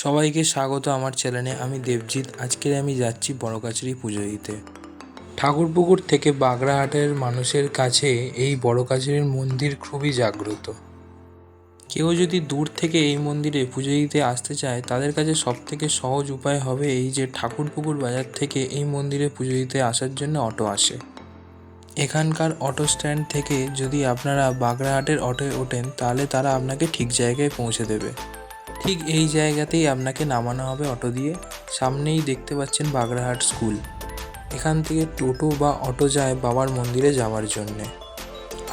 সবাইকে স্বাগত আমার চ্যানেলে। আমি দেবজিৎ। আজকে আমি যাচ্ছি বড়কাছারি পুজো দিতে। ঠাকুরপুকুর থেকে বাগড়াহাটের মানুষের কাছে এই বড়কাছারির মন্দির খুবই জাগ্রত। কেউ যদি দূর থেকে এই মন্দিরে পুজো দিতে আসতে চায়, তাদের কাছে সবথেকে সহজ উপায় হবে এই যে ঠাকুরপুকুর বাজার থেকে এই মন্দিরে পুজো দিতে আসার জন্য অটো আসে। এখানকার অটো স্ট্যান্ড থেকে যদি আপনারা বাগড়াহাটের অটোয় ওঠেন, তাহলে তারা আপনাকে ঠিক জায়গায় পৌঁছে দেবে। ঠিক এই জায়গাতেই আপনাকে নামানো হবে অটো দিয়ে। সামনেই দেখতে পাচ্ছেন বাগড়াহাট স্কুল। এখান থেকে টোটো বা অটো যায় বাবার মন্দিরে যাওয়ার জন্যে,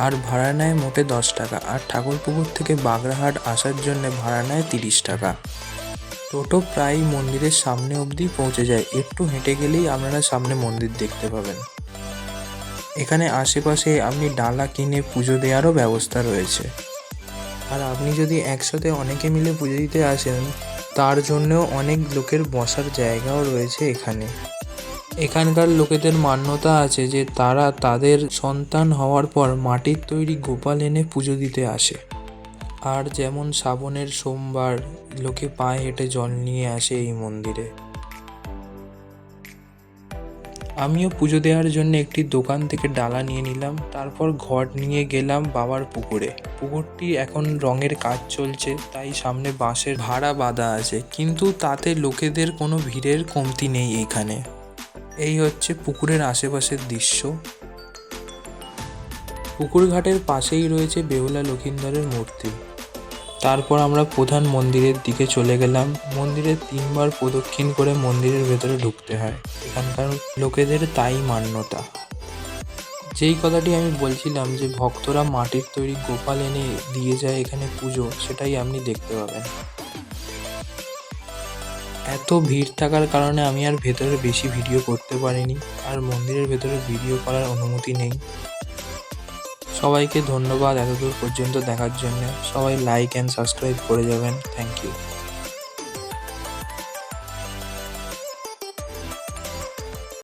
আর ভাড়া নেয় মোটে 10 টাকা। আর ঠাকুরপুকুর থেকে বাগড়াহাট আসার জন্যে ভাড়া নেয় 30 টাকা। টোটো প্রায় মন্দিরের সামনে অবধি পৌঁছে যায়। একটু হেঁটে গেলেই আপনারা সামনে মন্দির দেখতে পাবেন। এখানে আশেপাশে আপনি ডালা কিনে পুজো দেওয়ারও ব্যবস্থা রয়েছে। আর আপনি যদি একসাথে অনেকে মিলে পুজো দিতে আসেন, তার জন্যও অনেক লোকের বসার জায়গাও রয়েছে এখানে। এখানকার লোকেদের মান্যতা আছে যে তারা তাদের সন্তান হওয়ার পর মাটির তৈরি গোপাল এনে পুজো দিতে আসে। আর যেমন শ্রাবণের সোমবার লোকে পায়ে হেঁটে জল নিয়ে আসে এই মন্দিরে। আমিও পুজো দেওয়ার জন্য একটি দোকান থেকে ডালা নিয়ে নিলাম। তারপর ঘট নিয়ে গেলাম বাবার পুকুরে। পুকুরটি এখন রঙের কাজ চলছে, তাই সামনে বাঁশের ভাড়া বাঁধা আছে, কিন্তু তাতে লোকেদের কোনো ভিড়ের কমতি নেই এখানে। এই হচ্ছে পুকুরের আশেপাশের দৃশ্য। পুকুর ঘাটের পাশেই রয়েছে বেহুলা লক্ষিন্দরের মূর্তি। তারপর আমরা প্রধান মন্দিরের দিকে চলে গেলাম। মন্দিরে 3 বার প্রদক্ষিণ করে মন্দিরের ভেতরে ঢুকতে হয়। এখানকার লোকেদের তাই মান্যতা। যেই কথাটি আমি বলছিলাম যে ভক্তরা মাটির তৈরি গোপাল এনে দিয়ে যায় এখানে পুজো, সেটাই আপনি দেখতে পাবেন। এত ভিড় থাকার কারণে আমি আর ভেতরে বেশি ভিডিও করতে পারিনি, আর মন্দিরের ভেতরে ভিডিও করার অনুমতি নেই। সবাইকে ধন্যবাদ এতদূর পর্যন্ত দেখার জন্য। সবাই লাইক অ্যান্ড সাবস্ক্রাইব করে যাবেন। Thank you.